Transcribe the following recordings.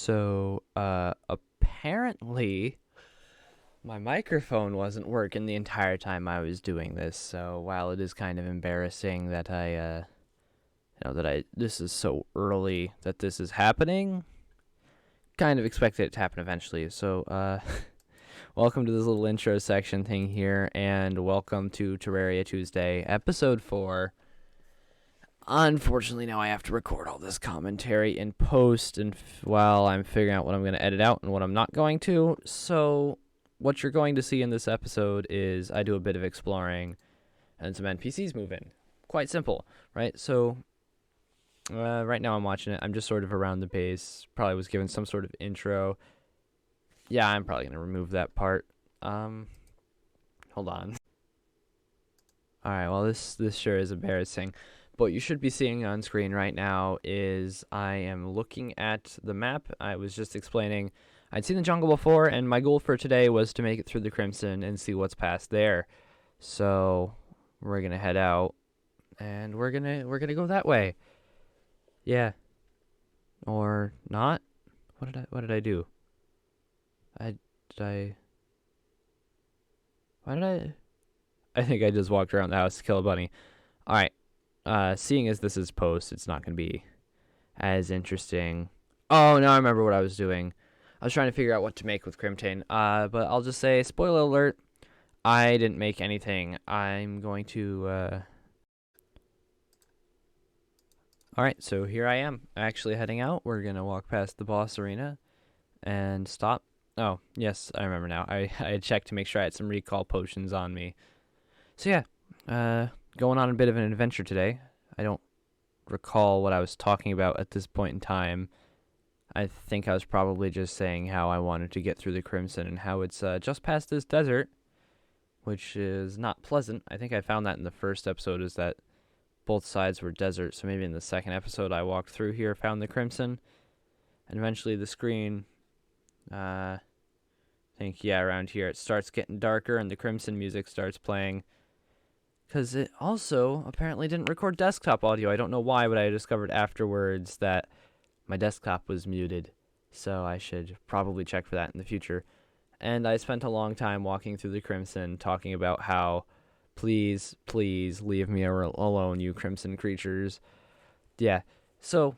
So, apparently my microphone wasn't working the entire time I was doing this. So, while it is kind of embarrassing that this is so early that this is happening, kind of expected it to happen eventually. So, welcome to this little intro section thing here, and welcome to Terraria Tuesday, episode 4. Unfortunately, now I have to record all this commentary in post, and while I'm figuring out what I'm going to edit out and what I'm not going to. So, what you're going to see in this episode is I do a bit of exploring, and some NPCs move in. Quite simple, right? So, right now I'm watching it. I'm just sort of around the base. Probably was given some sort of intro. Yeah, I'm probably going to remove that part. Hold on. Alright, well, this sure is embarrassing. What you should be seeing on screen right now is I am looking at the map. I was just explaining I'd seen the jungle before, and my goal for today was to make it through the Crimson and see what's past there. So we're gonna head out, and we're gonna go that way. Yeah, or not? What did I do? Why did I think I just walked around the house to kill a bunny. All right. Seeing as this is post, it's not going to be as interesting. Oh, now I remember what I was doing. I was trying to figure out what to make with Crimtane. But I'll just say, spoiler alert, I didn't make anything. I'm going to, Alright, so here I am, actually heading out. We're going to walk past the boss arena and stop. Oh, yes, I remember now. I had checked to make sure I had some recall potions on me. So yeah, going on a bit of an adventure today. I don't recall what I was talking about at this point in time. I think I was probably just saying how I wanted to get through the Crimson and how it's just past this desert, which is not pleasant. I think I found that in the first episode, is that both sides were desert. So maybe in the second episode I walked through here, found the Crimson, and eventually the screen, I think, yeah, around here it starts getting darker and the Crimson music starts playing. Because it also apparently didn't record desktop audio. I don't know why, but I discovered afterwards that my desktop was muted. So I should probably check for that in the future. And I spent a long time walking through the Crimson talking about how, please, please leave me alone, you Crimson creatures. Yeah, so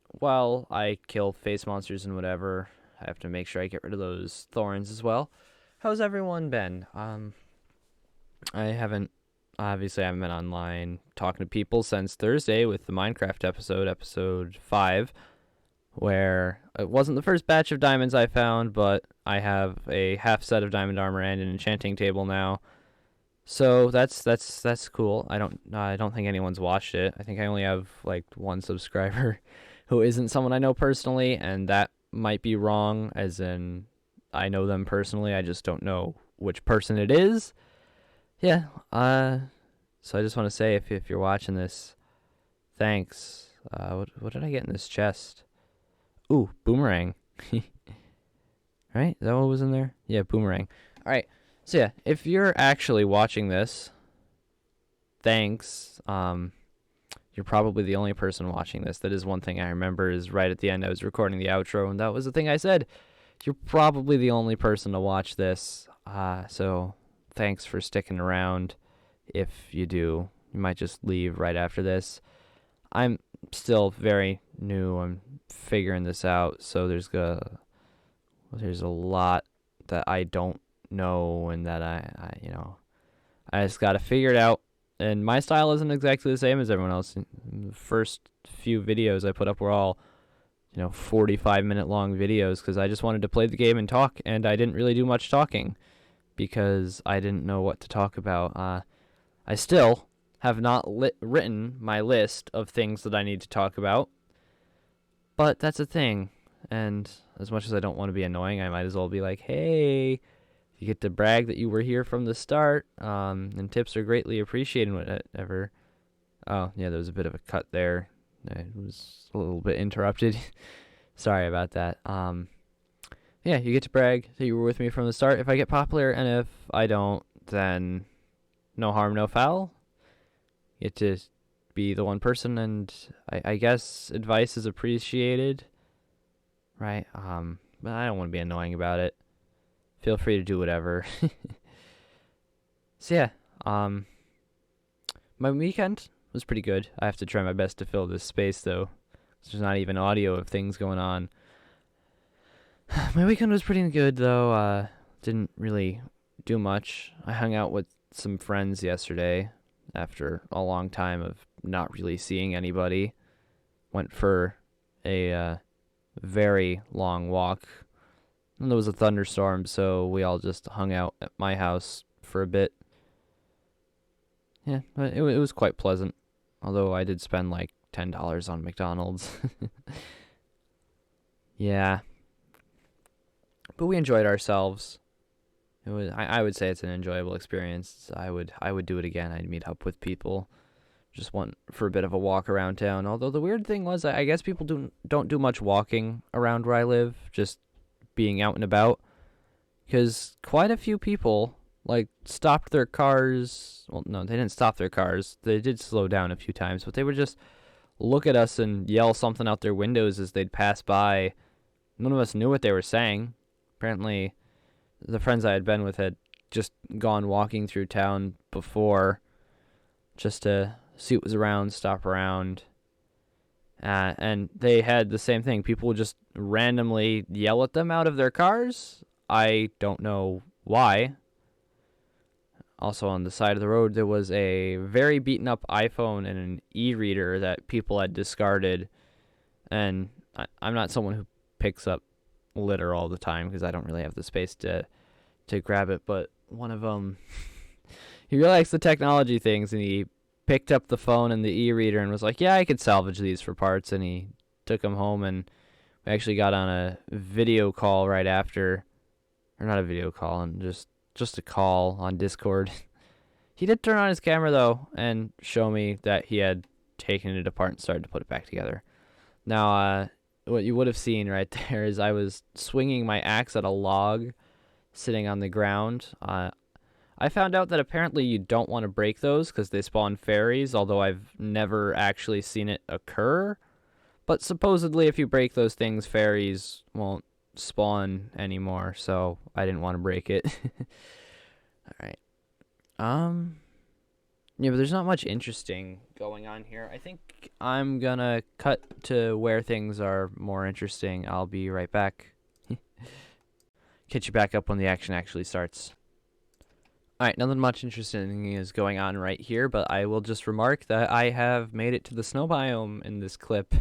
while I kill face monsters and whatever, I have to make sure I get rid of those thorns as well. How's everyone been? Obviously, I haven't been online talking to people since Thursday with the Minecraft episode 5, where it wasn't the first batch of diamonds I found, but I have a half set of diamond armor and an enchanting table now. So that's cool. I don't think anyone's watched it. I think I only have like one subscriber who isn't someone I know personally, and that might be wrong, as in I know them personally. I just don't know which person it is. Yeah, so I just want to say, if you're watching this, thanks. What did I get in this chest? Ooh, boomerang. Right? Is that what was in there? Yeah, boomerang. Alright, so yeah, if you're actually watching this, thanks. You're probably the only person watching this. That is one thing I remember, is right at the end I was recording the outro, and that was the thing I said. You're probably the only person to watch this, so thanks for sticking around. If you do, you might just leave right after this. I'm still very new. I'm figuring this out, so there's a lot that I don't know, and that I just got to figure it out. And my style isn't exactly the same as everyone else. The first few videos I put up were all 45-minute long videos, because I just wanted to play the game and talk, and I didn't really do much talking because I didn't know what to talk about. I still have not written my list of things that I need to talk about, but that's a thing. And as much as I don't want to be annoying, I might as well be like, hey, you get to brag that you were here from the start, and tips are greatly appreciated, whatever. Oh, yeah, there was a bit of a cut there. It was a little bit interrupted. Sorry about that. Yeah, you get to brag that you were with me from the start if I get popular, and if I don't, then no harm, no foul. You get to be the one person, and I guess advice is appreciated, right? But I don't want to be annoying about it. Feel free to do whatever. So yeah, my weekend was pretty good. I have to try my best to fill this space though. There's not even audio of things going on. My weekend was pretty good though. Didn't really do much. I hung out with some friends yesterday after a long time of not really seeing anybody. Went for a very long walk. And there was a thunderstorm, so we all just hung out at my house for a bit. Yeah, but it was quite pleasant. Although I did spend like $10 on McDonald's. Yeah, but we enjoyed ourselves. It was I would say it's an enjoyable experience. I would do it again. I'd meet up with people. Just went for a bit of a walk around town. Although the weird thing was, I guess people don't do much walking around where I live. Just being out and about. Because quite a few people like stopped their cars. Well, no, they didn't stop their cars. They did slow down a few times, but they would just look at us and yell something out their windows as they'd pass by. None of us knew what they were saying. Apparently, the friends I had been with had just gone walking through town before just to see what was around, stop around. And they had the same thing. People would just randomly yell at them out of their cars. I don't know why. Also on the side of the road, there was a very beaten up iPhone and an e-reader that people had discarded. And I'm not someone who picks up litter all the time because I don't really have the space to grab it. But one of them, he really likes the technology things, and he picked up the phone and the e-reader and was like, yeah, I could salvage these for parts. And he took them home, and we actually got on a video call right after. Or not a video call, and just a call on Discord. He did turn on his camera, though, and show me that he had taken it apart and started to put it back together. Now, what you would have seen right there is I was swinging my axe at a log sitting on the ground. I found out that apparently you don't want to break those because they spawn fairies, although I've never actually seen it occur. But supposedly if you break those things, fairies won't spawn anymore, so I didn't want to break it. Alright. Yeah, but there's not much interesting going on here. I think I'm gonna cut to where things are more interesting. I'll be right back. Catch you back up when the action actually starts. Alright, nothing much interesting is going on right here, but I will just remark that I have made it to the snow biome in this clip.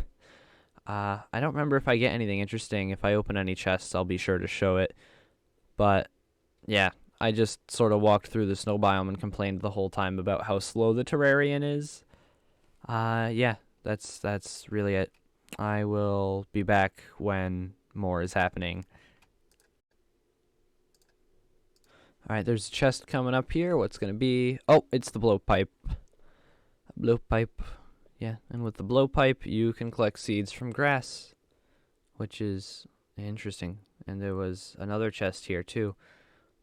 I don't remember if I get anything interesting. If I open any chests, I'll be sure to show it. But, yeah, I just sort of walked through the snow biome and complained the whole time about how slow the Terrarian is. Yeah, that's really it. I will be back when more is happening. Alright, there's a chest coming up here. What's gonna be? Oh, it's the blowpipe. Blowpipe. Yeah, and with the blowpipe, you can collect seeds from grass, which is interesting. And there was another chest here, too.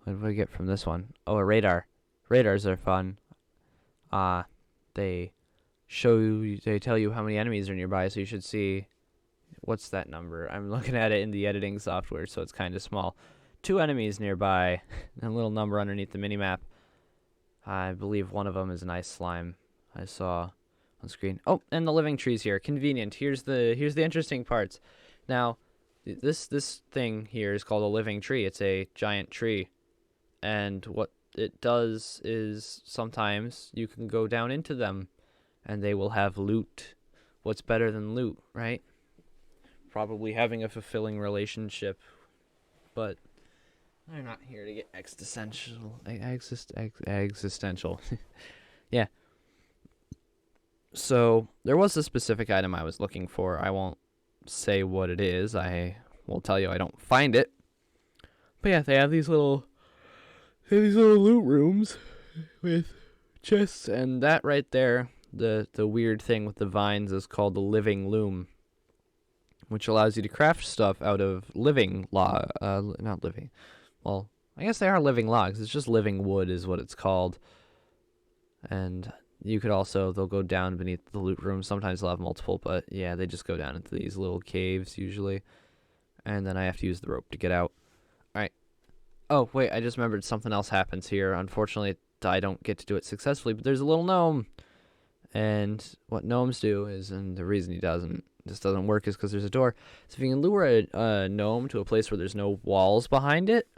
What did we get from this one? Oh, a radar. Radars are fun. They tell you how many enemies are nearby, so you should see, what's that number? I'm looking at it in the editing software, so it's kind of small. 2 enemies nearby, and a little number underneath the minimap. I believe one of them is an ice slime. I saw on screen. Oh, and the living trees here. Convenient. Here's the interesting parts. Now, this thing here is called a living tree. It's a giant tree. And what it does is sometimes you can go down into them and they will have loot. What's better than loot, right? Probably having a fulfilling relationship. But I'm not here to get existential. Existential. Yeah. So, there was a specific item I was looking for. I won't say what it is. I will tell you I don't find it. But yeah, they have these little loot rooms with chests, and that right there, the weird thing with the vines is called the Living Loom, which allows you to craft stuff out of living not living. Well, I guess they are living logs. It's just living wood is what it's called. And you could also, they'll go down beneath the loot room. Sometimes they'll have multiple, but yeah, they just go down into these little caves usually. and then I have to use the rope to get out. Alright. Oh, wait, I just remembered something else happens here. Unfortunately, I don't get to do it successfully, but there's a little gnome. And what gnomes do is, and the reason this doesn't work is because there's a door. So if you can lure a gnome to a place where there's no walls behind it,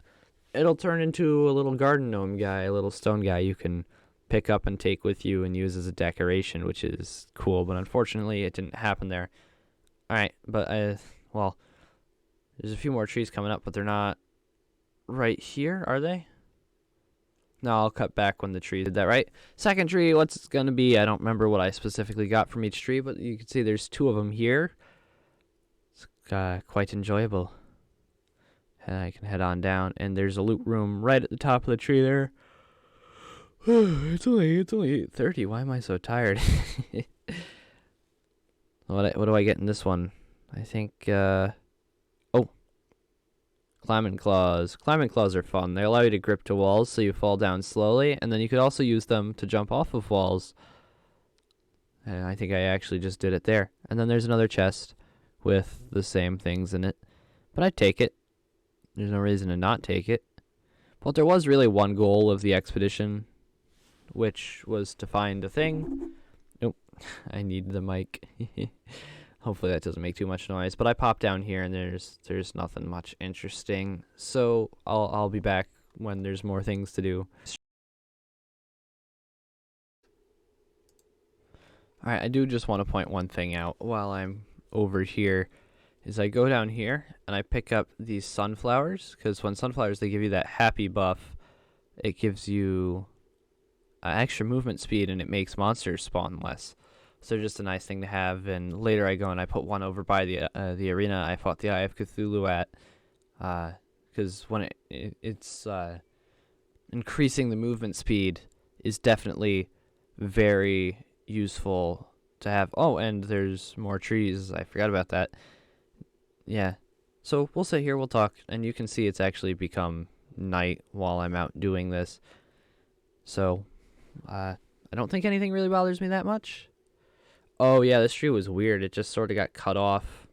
it'll turn into a little garden gnome guy, a little stone guy you can pick up and take with you and use as a decoration, which is cool. But unfortunately, it didn't happen there. Alright, but, well, there's a few more trees coming up, but they're not right here, are they? No, I'll cut back when the tree did that, right? Second tree, what's it going to be? I don't remember what I specifically got from each tree, but you can see there's 2 of them here. It's quite enjoyable. And I can head on down, and there's a loot room right at the top of the tree there. It's only 8:30. Why am I so tired? What do I get in this one? I think, climbing claws. Climbing claws are fun. They allow you to grip to walls so you fall down slowly, and then you could also use them to jump off of walls. And I think I actually just did it there. And then there's another chest with the same things in it. But I'd take it. There's no reason to not take it. But there was really one goal of the expedition, which was to find a thing. Nope. I need the mic. Hopefully that doesn't make too much noise. But I popped down here and there's nothing much interesting. So I'll be back when there's more things to do. Alright, I do just want to point one thing out while I'm over here. Is I go down here and I pick up these sunflowers. Because when sunflowers, they give you that happy buff. It gives you extra movement speed and it makes monsters spawn less. So they're just a nice thing to have. And later I go and I put one over by the arena I fought the Eye of Cthulhu at, because when it's increasing the movement speed is definitely very useful to have. Oh, and there's more trees. I forgot about that. Yeah. So we'll sit here, we'll talk, and you can see it's actually become night while I'm out doing this. So I don't think anything really bothers me that much. Oh, yeah, this tree was weird. It just sort of got cut off.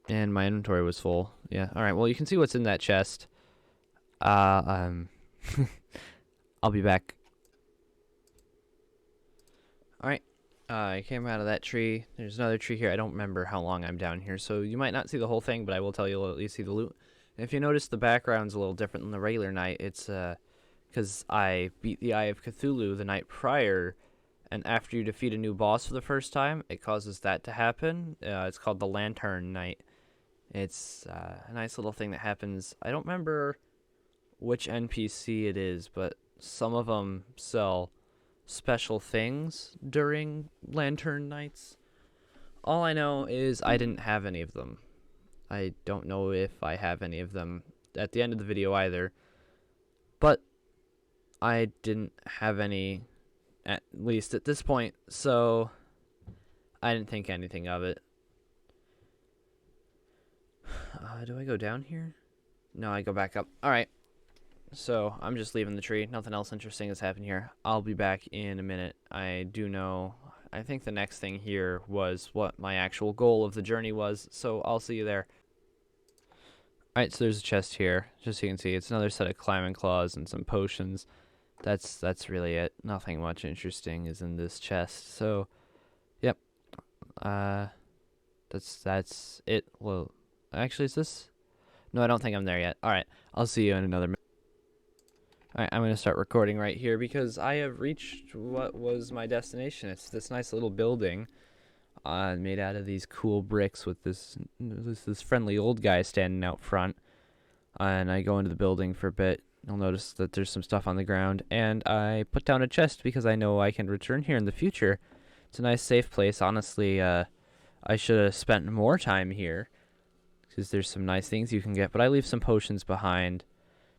And my inventory was full. Yeah, alright, well, you can see what's in that chest. I'll be back. Alright, I came out of that tree. There's another tree here. I don't remember how long I'm down here, so you might not see the whole thing, but I will tell you you'll at least see the loot. And if you notice, the background's a little different than the regular night. It's, because I beat the Eye of Cthulhu the night prior, and after you defeat a new boss for the first time, it causes that to happen. It's called the Lantern Night. It's a nice little thing that happens. I don't remember which NPC it is, but some of them sell special things during Lantern Nights. All I know is I didn't have any of them. I don't know if I have any of them at the end of the video either. But I didn't have any, at least at this point, so I didn't think anything of it. Do I go down here? No, I go back up. Alright, so I'm just leaving the tree. Nothing else interesting has happened here. I'll be back in a minute. I think the next thing here was what my actual goal of the journey was, so I'll see you there. Alright, so there's a chest here. Just so you can see, it's another set of climbing claws and some potions. That's really it. Nothing much interesting is in this chest. So, yep. That's it. Well, actually, is this? No, I don't think I'm there yet. Alright, I'll see you in another minute. Alright, I'm going to start recording right here because I have reached what was my destination. It's this nice little building made out of these cool bricks with this friendly old guy standing out front. And I go into the building for a bit. You'll notice that there's some stuff on the ground. And I put down a chest because I know I can return here in the future. It's a nice, safe place. Honestly, I should have spent more time here because there's some nice things you can get. But I leave some potions behind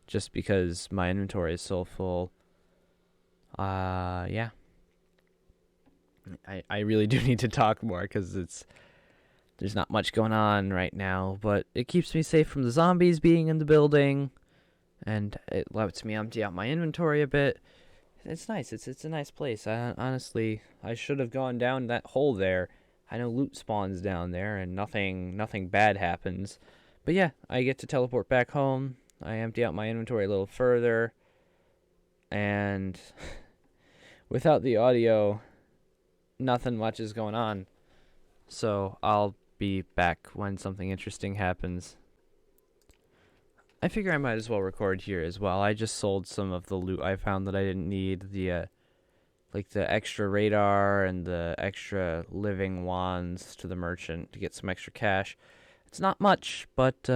just because my inventory is so full. Yeah. I really do need to talk more because there's not much going on right now. But it keeps me safe from the zombies being in the building. And it lets me empty out my inventory a bit. It's nice. It's a nice place. Honestly, I should have gone down that hole there. I know loot spawns down there and nothing bad happens. But yeah, I get to teleport back home. I empty out my inventory a little further. And without the audio, nothing much is going on. So I'll be back when something interesting happens. I figure I might as well record here as well. I just sold some of the loot I found that I didn't need. Like the extra radar and the extra living wands to the merchant to get some extra cash. It's not much, but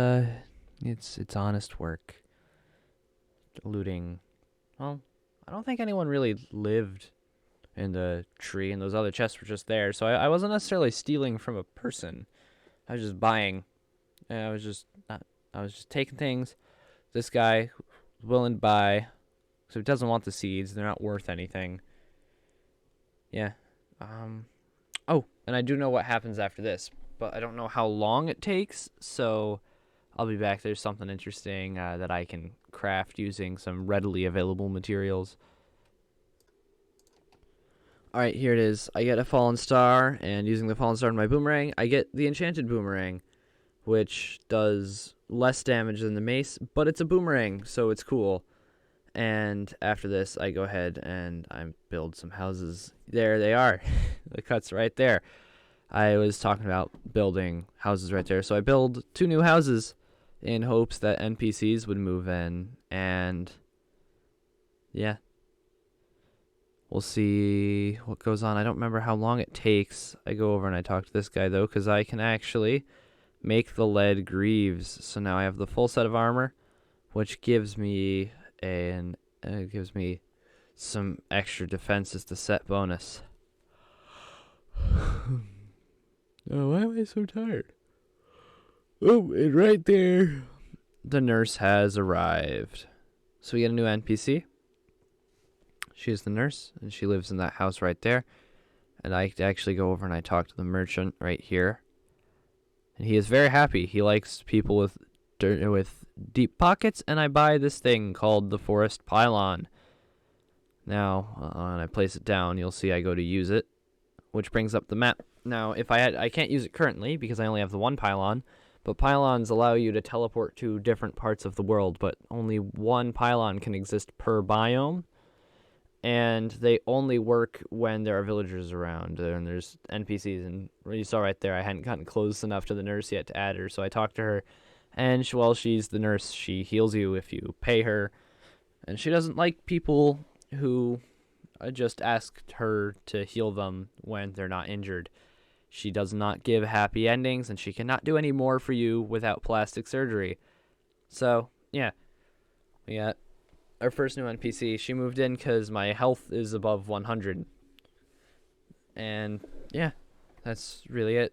it's honest work. Looting. Well, I don't think anyone really lived in the tree, and those other chests were just there. So I wasn't necessarily stealing from a person. I was just buying. I was just taking things. This guy was willing to buy, so he doesn't want the seeds. They're not worth anything. Yeah. Oh, and I do know what happens after this, but I don't know how long it takes, so I'll be back. There's something interesting that I can craft using some readily available materials. Alright, here it is. I get a fallen star, and using the fallen star in my boomerang, I get the Enchanted Boomerang, which does less damage than the mace, but it's a boomerang, so it's cool. And after this, I go ahead and I build some houses. There they are. The cut's right there. I was talking about building houses right there. So I build 2 new houses in hopes that NPCs would move in. And yeah, we'll see what goes on. I don't remember how long it takes. I go over and I talk to this guy, though, because I can actually make the lead greaves. So now I have the full set of armor, which gives me some extra defenses to set bonus. Oh, why am I so tired? Oh, and right there, the nurse has arrived. So we get a new NPC. She is the nurse, and she lives in that house right there. And I actually go over and I talk to the merchant right here. And he is very happy. He likes people with deep pockets, and I buy this thing called the Forest Pylon. Now, when I place it down, you'll see I go to use it, which brings up the map. Now, I can't use it currently because I only have the 1 pylon, but pylons allow you to teleport to different parts of the world, but only 1 pylon can exist per biome, and they only work when there are villagers around, and there's NPCs, and you saw right there, I hadn't gotten close enough to the nurse yet to add her, so I talked to her. And while she's the nurse, she heals you if you pay her. And she doesn't like people who just asked her to heal them when they're not injured. She does not give happy endings, and she cannot do any more for you without plastic surgery. So, yeah. We got our first new NPC. She moved in because my health is above 100. And, yeah, that's really it.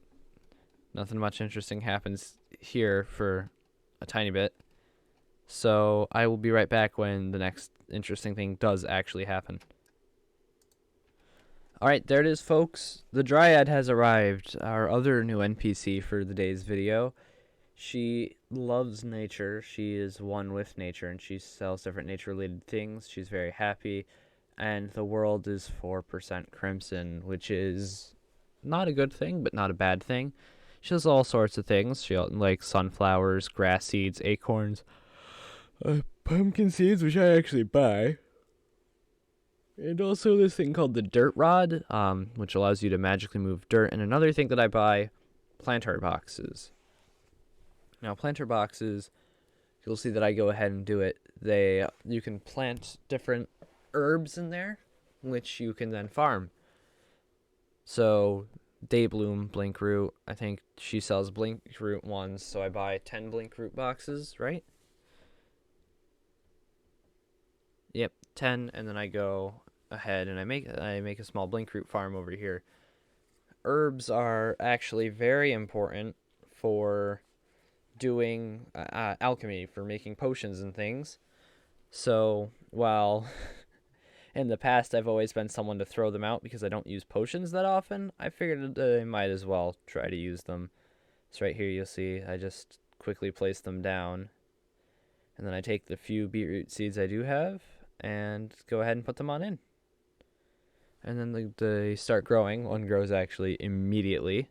Nothing much interesting happens here for a tiny bit. So I will be right back when the next interesting thing does actually happen. Alright, there it is, folks. The Dryad has arrived, our other new NPC for the day's video. She loves nature. She is one with nature, and she sells different nature-related things. She's very happy, and the world is 4% crimson, which is not a good thing, but not a bad thing. She does all sorts of things. She likes sunflowers, grass seeds, acorns, pumpkin seeds, which I actually buy. And also this thing called the dirt rod, which allows you to magically move dirt. And another thing that I buy, planter boxes. Now, planter boxes, you'll see that I go ahead and do it. You can plant different herbs in there, which you can then farm. So Daybloom, Blinkroot. I think she sells Blinkroot ones, so I buy 10 Blinkroot boxes, right? Yep, 10, and then I go ahead and I make a small Blinkroot farm over here. Herbs are actually very important for doing alchemy, for making potions and things. So while in the past I've always been someone to throw them out because I don't use potions that often, I figured I might as well try to use them. So right here you'll see I just quickly place them down, and then I take the few beetroot seeds I do have and go ahead and put them on in. and then they start growing. One grows actually immediately,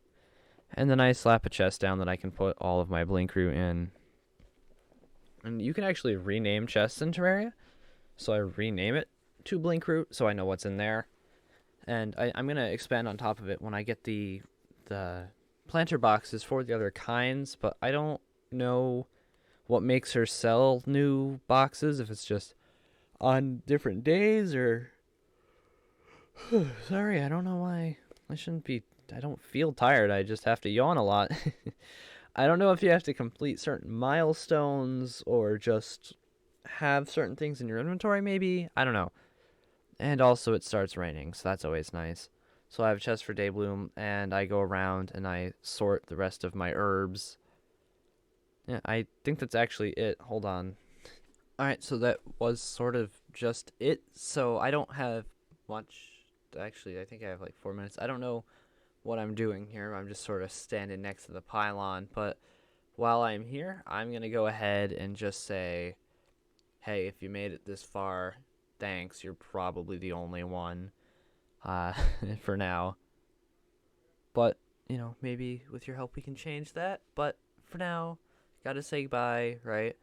and then I slap a chest down that I can put all of my blink root in. And you can actually rename chests in Terraria, so I rename it to blink root so I know what's in there. And I'm gonna expand on top of it when I get the planter boxes for the other kinds, but I don't know what makes her sell new boxes, if it's just on different days or sorry, I don't know why. I don't feel tired. I just have to yawn a lot. I don't know if you have to complete certain milestones or just have certain things in your inventory maybe. I don't know. And also it starts raining, so that's always nice. So I have a chest for Daybloom, and I go around and I sort the rest of my herbs. Yeah, I think that's actually it. Hold on. Alright, so that was sort of just it. So I don't have much. Actually, I think I have like 4 minutes. I don't know what I'm doing here. I'm just sort of standing next to the pylon. But while I'm here, I'm going to go ahead and just say, hey, if you made it this far, thanks. You're probably the only one for now. But, maybe with your help we can change that. But for now, gotta say goodbye, right?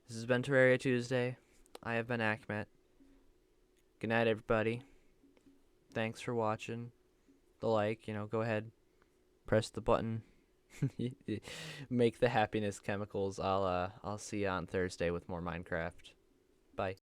This has been Terraria Tuesday. I have been Akmet. Good night, everybody. Thanks for watching. The like, go ahead, press the button. Make the happiness chemicals. I'll see you on Thursday with more Minecraft. Bye.